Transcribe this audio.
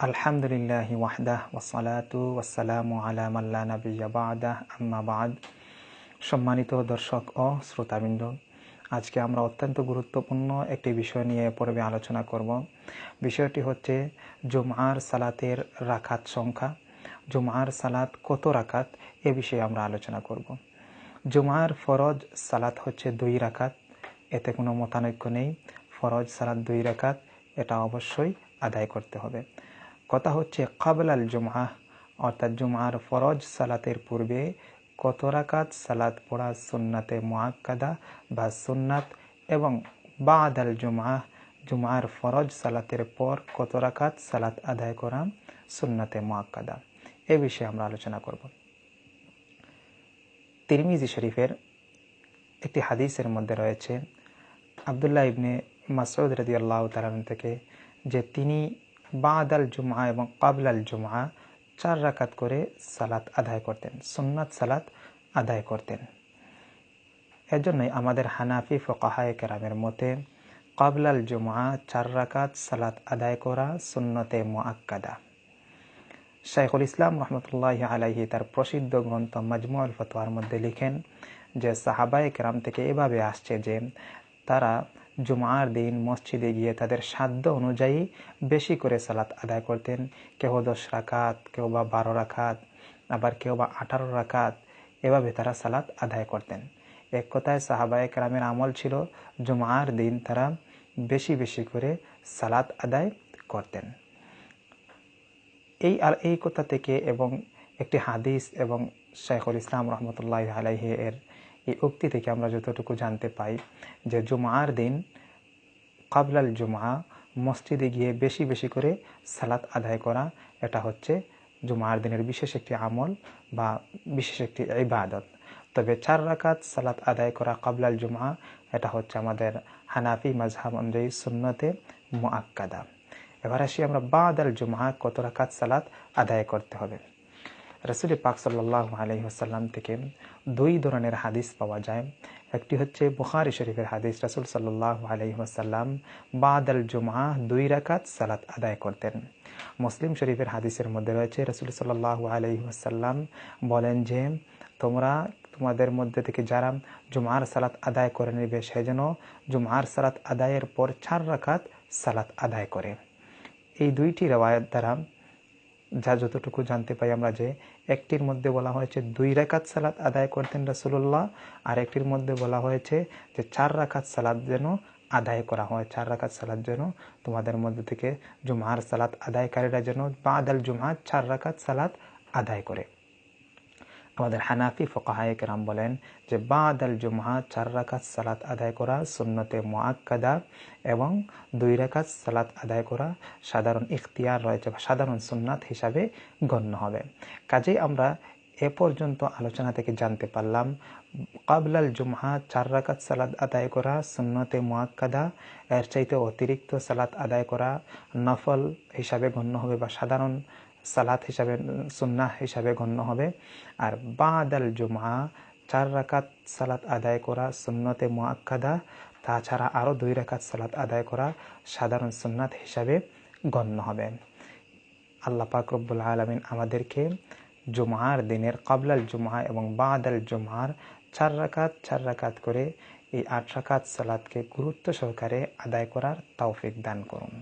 আলহামদুলিল্লাহি ওয়াহদাহ ওয়াসসালাতু ওয়াসসালামু আলা মান লা নাবিয়্যা বা'দাহ আম্মা বা'দ। সম্মানিত দর্শক ও শ্রোতাবৃন্দ, আজকে আমরা অত্যন্ত গুরুত্বপূর্ণ একটি বিষয় নিয়ে পর্বে আলোচনা করব। বিষয়টি হচ্ছে জুমআর সালাতের রাকাত সংখ্যা। জুমআর সালাত কত রাকাত, এ বিষয়ে আমরা আলোচনা করব। জুমআর ফরজ সালাত হচ্ছে 2 রাকাত, এতে কোনো মতানৈক্য নেই। ফরজ সালাত 2 রাকাত, এটা অবশ্যই আদায় করতে হবে। কথা হচ্ছে ক্বাবলাল জুমআহ, অর্থাৎ জুমআর ফরজ সালাতের পূর্বে কত রাকাত সালাত পড়া সুন্নাতে মুআক্কাদা বা সুন্নাত, এবং বাদাল জুমআহ, জুমআর ফরজ সালাতের পর কত রাকাত সালাত আদায় করা সুন্নাতে মুআক্কাদা, এ বিষয়ে আমরা আলোচনা করব। তিরমিজি শরীফের একটি হাদিসের মধ্যে রয়েছে আব্দুল্লাহ ইবনে মাসউদ রাদিয়াল্লাহু তাআলা থেকে, যে তিনি বাদাল জুমআ এবং ক্বাবলাল জুমআ 4 রাকাত করে সালাত আদায় করতেন, সুন্নাত সালাত আদায় করতেন। এজন্যই আমাদের হানাফি ফুকাহায়ে কেরামের মতে ক্বাবলাল জুমআ 4 রাকাত সালাত আদায় করা সুন্নতে মুআক্কাদা। শাইখুল ইসলাম রাহমাতুল্লাহি আলাইহি তার প্রসিদ্ধ গ্রন্থ মাজমুউল ফাতওয়ার মধ্যে লিখেন যে সাহাবায়ে কেরাম থেকে এভাবে আসছে যে তারা জুমআর দিন মসজিদে গিয়ে তাদের সাধ্য অনুযায়ী বেশি করে সালাত আদায় করতেন। কেউ 10 রাকাত, কেউ বা 12 রাকাত, আবার কেউ বা 18 রাকাত, এভাবে তারা সালাত আদায় করতেন। এক কথায় সাহাবায়ে কেরামের আমল ছিল জুমআর দিন তারা বেশি বেশি করে সালাত আদায় করতেন। এই কথা থেকে এবং একটি হাদিস এবং শাইখুল ইসলাম রাহমাতুল্লাহি আলাইহি এর এই উক্তি থেকে আমরা যতটুকু জানতে পাই যে জুমআর দিন ক্বাবলাল জুমআ মসজিদে গিয়ে বেশি বেশি করে সালাত আদায় করা, এটা হচ্ছে জুমআর দিনের বিশেষ একটি আমল বা বিশেষ একটি ইবাদত। তবে 4 রাকাত সালাত আদায় করা ক্বাবলাল জুমআ, এটা হচ্ছে আমাদের হানাফি মাযহাব অনুযায়ী সুন্নতে মুআক্কাদা। এবার আসি আমরা বাদাল জুমআ কত রাকাত সালাত আদায় করতে হবে। রাসূল পাক সাল্লাল্লাহু আলাইহি ওয়াসাল্লাম থেকে 2 ধরনের হাদিস পাওয়া যায়। একটি হচ্ছে বুখারী শরীফের হাদিস, রাসূল সাল্লাল্লাহু আলাইহি ওয়াসাল্লাম বাদাল জুমআ 2 রাকাত সালাত আদায় করতেন। মুসলিম শরীফের হাদিসের মধ্যে রয়েছে রাসূল সাল্লাল্লাহু আলাইহি ওয়াসাল্লাম বলেন যে তোমাদের মধ্যে থেকে যারা জুমআর সালাত আদায় করে নেবে সে যেন জুমআর সালাত আদায়ের পর 4 রাকাত সালাত আদায় করে। এই 2টি riwayat দ্বারা যা যতটুকু জানতে পাই আমরা যে একটির মধ্যে বলা হয়েছে 2 রাকাত সালাত আদায় করতেন রাসূলুল্লাহ, আর একটির মধ্যে বলা হয়েছে যে 4 রাকাত সালাত যেন আদায় করা হয়। 4 রাকাত সালাত যেন তোমাদের মধ্যে থেকে জুমআর সালাত আদায়কারীরা যেন বাদাল জুমআ 4 রাকাত সালাত আদায় করে। আমাদের হানাফি ফুকাহায়ে কেরাম বলেন যে বাদাল জুমআ 4 রাকাত সালাত আদায় করা সুন্নতে মুআক্কাদা এবং 2 রাকাত সালাত আদায় করা সাধারণ ইখতিয়ার রয়েছে বা সাধারণ সুন্নাত হিসাবে গণ্য হবে। কাজেই আমরা এ পর্যন্ত আলোচনা থেকে জানতে পারলাম ক্বাবলাল জুমআ 4 রাকাত সালাত আদায় করা সুন্নতে মুআক্কাদা, এর চাইতে অতিরিক্ত সালাত আদায় করা নফল হিসাবে গণ্য হবে বা সাধারণ সালাত হিসাবে সুন্নাহ হিসাবে গণ্য হবে। আর বাদাল জুমআ 4 রাকাত সালাত আদায় করা সুন্নতে মুআক্কাদা, তাছাড়া আরও 2 রাকাত সালাত আদায় করা সাধারণ সুন্নাত হিসাবে গণ্য হবে। আল্লাহ পাক রব্বুল আলামিন আমাদেরকে জুমআর দিনের ক্বাবলাল জুমআ এবং বাদাল জুমআর 4 রাকাত করে এই 8 রাকাত সালাতকে গুরুত্ব সহকারে আদায় করার তৌফিক দান করুন।